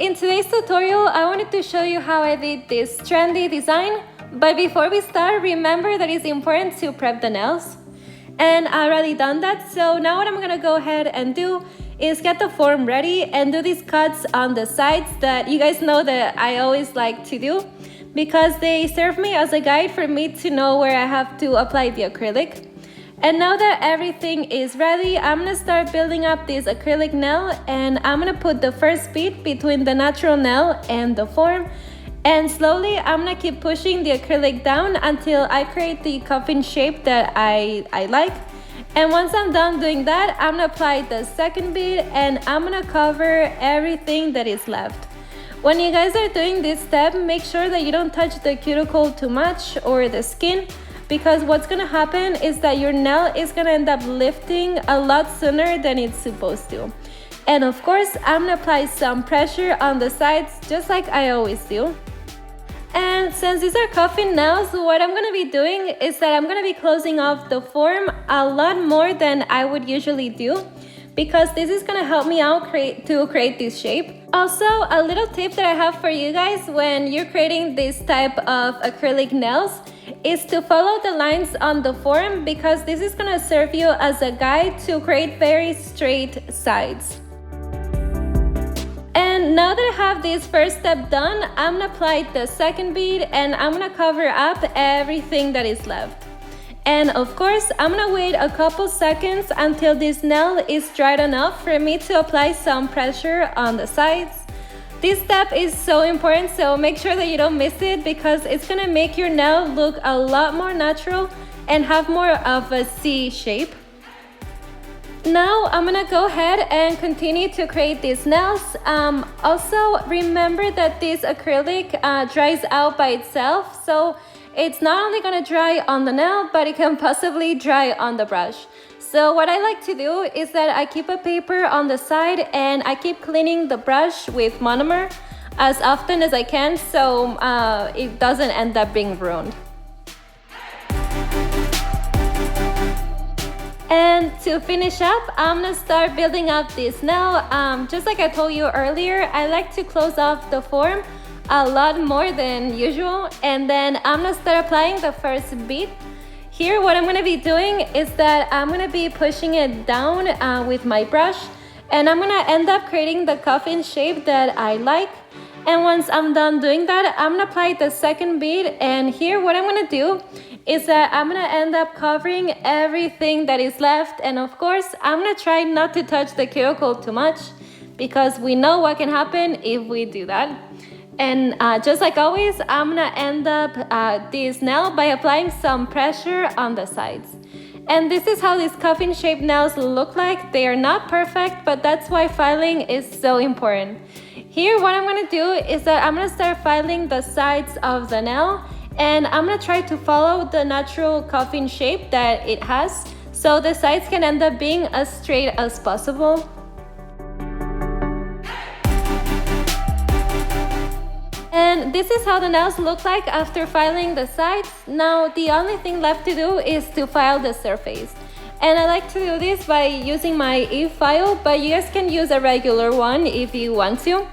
in today's tutorial, I wanted to show you how I did this trendy design. But before we start, remember that it's important to prep the nails. And I already done that, so now what I'm gonna go ahead and do is get the form ready and do these cuts on the sides that you guys know that I always like to do because they serve me as a guide for me to know where I have to apply the acrylic. And now that everything is ready, I'm gonna start building up this acrylic nail, and I'm gonna put the first bead between the natural nail and the form, and slowly I'm gonna keep pushing the acrylic down until I create the coffin shape that I like. And once I'm done doing that, I'm gonna apply the second bead and I'm gonna cover everything that is left. When you guys are doing this step, make sure that you don't touch the cuticle too much or the skin, because what's gonna happen is that your nail is gonna end up lifting a lot sooner than it's supposed to. And of course, I'm gonna apply some pressure on the sides just like I always do. And since these are coffin nails, what I'm gonna be doing is that I'm gonna be closing off the form a lot more than I would usually do, because this is gonna help me out to create this shape. Also, a little tip that I have for you guys when you're creating this type of acrylic nails is to follow the lines on the form, because this is gonna serve you as a guide to create very straight sides. And now that I have this first step done, I'm gonna apply the second bead and I'm gonna cover up everything that is left. And of course, I'm gonna wait a couple seconds until this nail is dried enough for me to apply some pressure on the sides. This step is so important, so make sure that you don't miss it, because it's gonna make your nail look a lot more natural and have more of a C shape. Now I'm gonna go ahead and continue to create these nails. Also, remember that this acrylic dries out by itself, so it's not only gonna dry on the nail, but it can possibly dry on the brush. So what I like to do is that I keep a paper on the side and I keep cleaning the brush with monomer as often as I can, so it doesn't end up being ruined. And to finish up, I'm gonna start building up this nail. Just like I told you earlier, I like to close off the form a lot more than usual, and then I'm gonna start applying the first bead. Here, what I'm gonna be doing is that I'm gonna be pushing it down with my brush, and I'm gonna end up creating the coffin shape that I like. And once I'm done doing that, I'm gonna apply the second bead, and here what I'm gonna do is that I'm gonna end up covering everything that is left. And of course, I'm gonna try not to touch the cuticle too much, because we know what can happen if we do that. And just like always, I'm gonna end up this nail by applying some pressure on the sides. And this is how these coffin shaped nails look like. They are not perfect, but that's why filing is so important. Here, what I'm gonna do is that I'm gonna start filing the sides of the nail, and I'm gonna try to follow the natural coffin shape that it has, so the sides can end up being as straight as possible. And this is how the nails look like after filing the sides. Now the only thing left to do is to file the surface. And I like to do this by using my e-file, but you guys can use a regular one if you want to.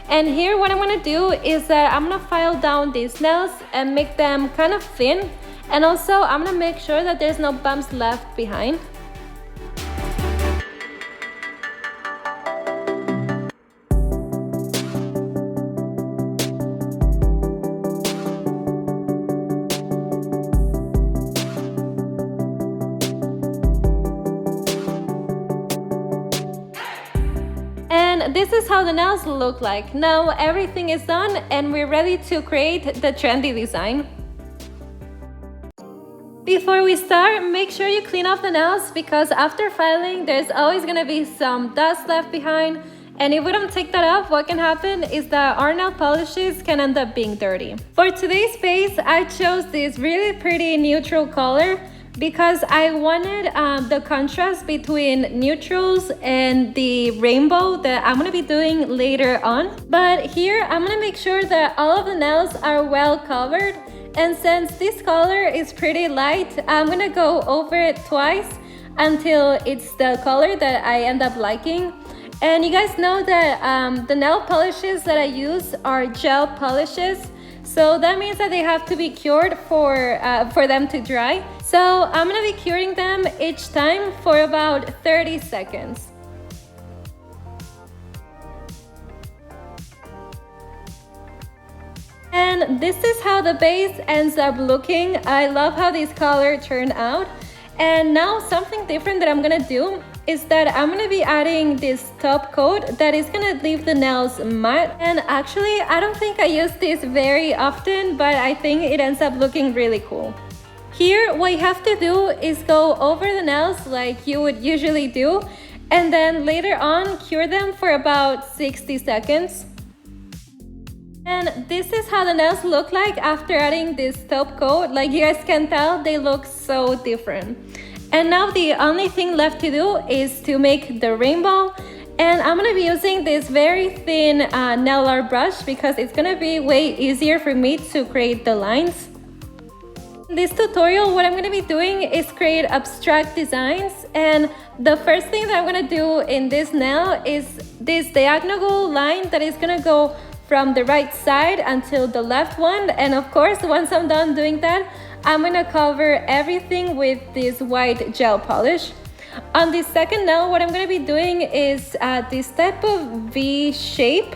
And here what I'm gonna do is that I'm gonna file down these nails and make them kind of thin. And also I'm gonna make sure that there's no bumps left behind. This is how the nails look like. Now everything is done and we're ready to create the trendy design. Before we start, make sure you clean off the nails, because after filing, there's always gonna be some dust left behind. And if we don't take that off, what can happen is that our nail polishes can end up being dirty. For today's base, I chose this really pretty neutral color, because I wanted the contrast between neutrals and the rainbow that I'm gonna be doing later on. But here, I'm gonna make sure that all of the nails are well covered. And since this color is pretty light, I'm gonna go over it twice until it's the color that I end up liking. And you guys know that the nail polishes that I use are gel polishes. So that means that they have to be cured for them to dry. So I'm gonna be curing them each time for about 30 seconds. And this is how the base ends up looking. I love how this color turned out. And now something different that I'm gonna do is that I'm gonna be adding this top coat that is gonna leave the nails matte. And actually, I don't think I use this very often, but I think it ends up looking really cool. Here, what you have to do is go over the nails like you would usually do, and then later on, cure them for about 60 seconds. And this is how the nails look like after adding this top coat. Like you guys can tell, they look so different. And now the only thing left to do is to make the rainbow. And I'm gonna be using this very thin nail art brush because it's gonna be way easier for me to create the lines. In this tutorial, what I'm gonna be doing is create abstract designs. And the first thing that I'm gonna do in this nail is this diagonal line that is gonna go from the right side until the left one. And of course, once I'm done doing that, I'm gonna cover everything with this white gel polish. On the second nail, what I'm gonna be doing is this type of V shape.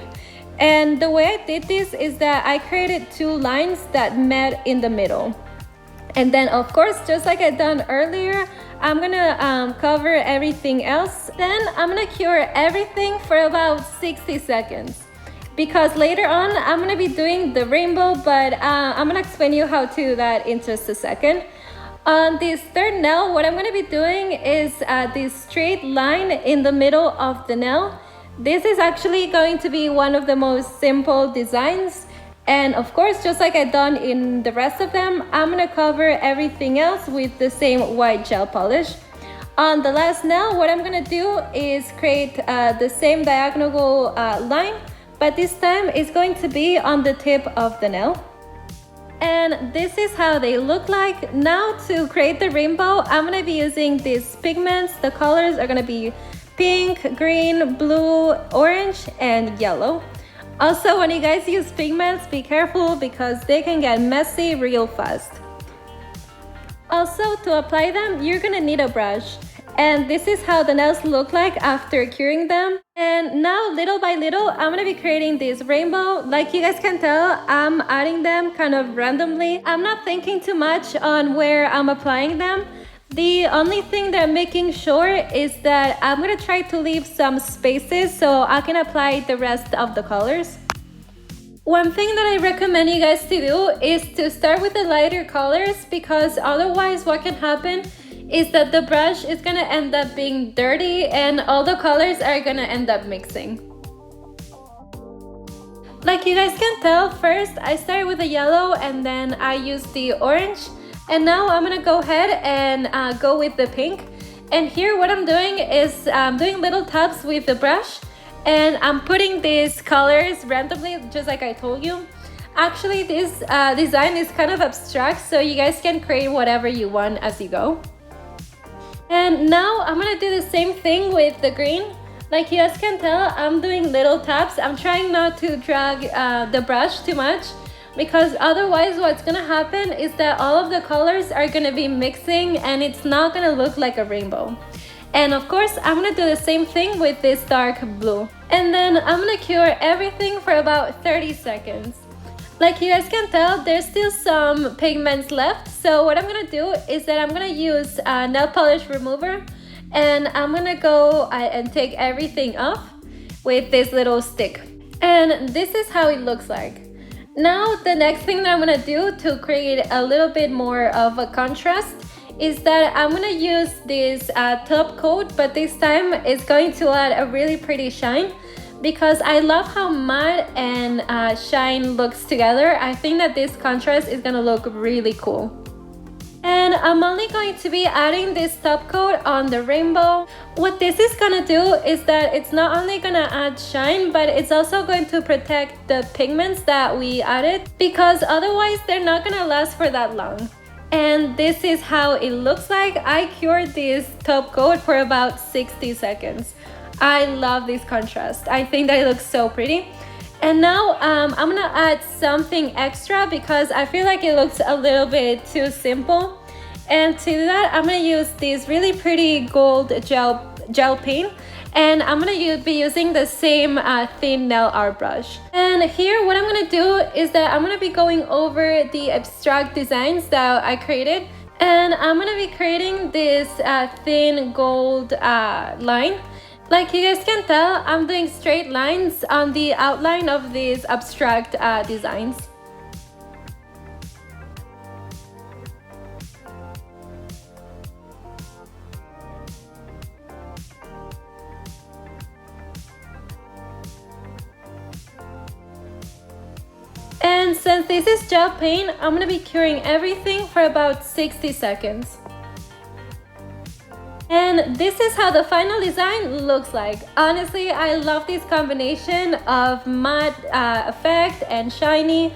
And the way I did this is that I created two lines that met in the middle. And then of course, just like I done earlier, I'm gonna cover everything else. Then I'm gonna cure everything for about 60 seconds. Because later on, I'm gonna be doing the rainbow, but I'm gonna explain you how to do that in just a second. On this third nail, what I'm gonna be doing is this straight line in the middle of the nail. This is actually going to be one of the most simple designs. And of course, just like I've done in the rest of them, I'm gonna cover everything else with the same white gel polish. On the last nail, what I'm gonna do is create the same diagonal line, but this time it's going to be on the tip of the nail. And this is how they look like. Now to create the rainbow, I'm gonna be using these pigments. The colors are gonna be pink, green, blue, orange, and yellow. Also, when you guys use pigments, be careful because they can get messy real fast. Also, to apply them, you're gonna need a brush. And this is how the nails look like after curing them. And now, little by little, I'm gonna be creating this rainbow. Like you guys can tell, I'm adding them kind of randomly. I'm not thinking too much on where I'm applying them. The only thing that I'm making sure is that I'm gonna try to leave some spaces so I can apply the rest of the colors. One thing that I recommend you guys to do is to start with the lighter colors, because otherwise what can happen is that the brush is gonna end up being dirty and all the colors are gonna end up mixing. Like you guys can tell, first I started with the yellow and then I used the orange, and now I'm gonna go ahead and go with the pink. And here what I'm doing is doing little taps with the brush, and I'm putting these colors randomly, just like I told you. Actually, this design is kind of abstract, so you guys can create whatever you want as you go. And now I'm gonna do the same thing with the green. Like you guys can tell, I'm doing little taps. I'm trying not to drag the brush too much, because otherwise what's gonna happen is that all of the colors are gonna be mixing and it's not gonna look like a rainbow. And of course, I'm gonna do the same thing with this dark blue. And then I'm gonna cure everything for about 30 seconds. Like you guys can tell, there's still some pigments left. So what I'm gonna do is that I'm gonna use a nail polish remover, and I'm gonna go and take everything off with this little stick. And this is how it looks like. Now, the next thing that I'm gonna do to create a little bit more of a contrast is that I'm gonna use this top coat, but this time it's going to add a really pretty shine, because I love how matte and shine looks together. I think that this contrast is gonna look really cool. And I'm only going to be adding this top coat on the rainbow. What this is gonna do is that it's not only gonna add shine, but it's also going to protect the pigments that we added, because otherwise they're not gonna last for that long. And this is how it looks like. I cured this top coat for about 60 seconds. I love this contrast. I think that it looks so pretty. And now I'm gonna add something extra because I feel like it looks a little bit too simple. And to do that, I'm gonna use this really pretty gold gel paint. And I'm gonna be using the same thin nail art brush. And here what I'm gonna do is that I'm gonna be going over the abstract designs that I created. And I'm gonna be creating this thin gold line. Like you guys can tell, I'm doing straight lines on the outline of these abstract designs. And since this is gel paint, I'm gonna be curing everything for about 60 seconds. And this is how the final design looks like. Honestly, I love this combination of matte effect and shiny,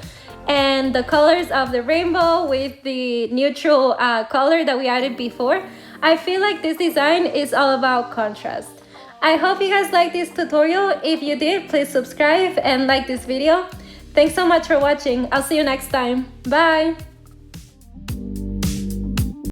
and the colors of the rainbow with the neutral color that we added before. I feel like this design is all about contrast. I hope you guys liked this tutorial. If you did, please subscribe and like this video. Thanks so much for watching. I'll see you next time. Bye!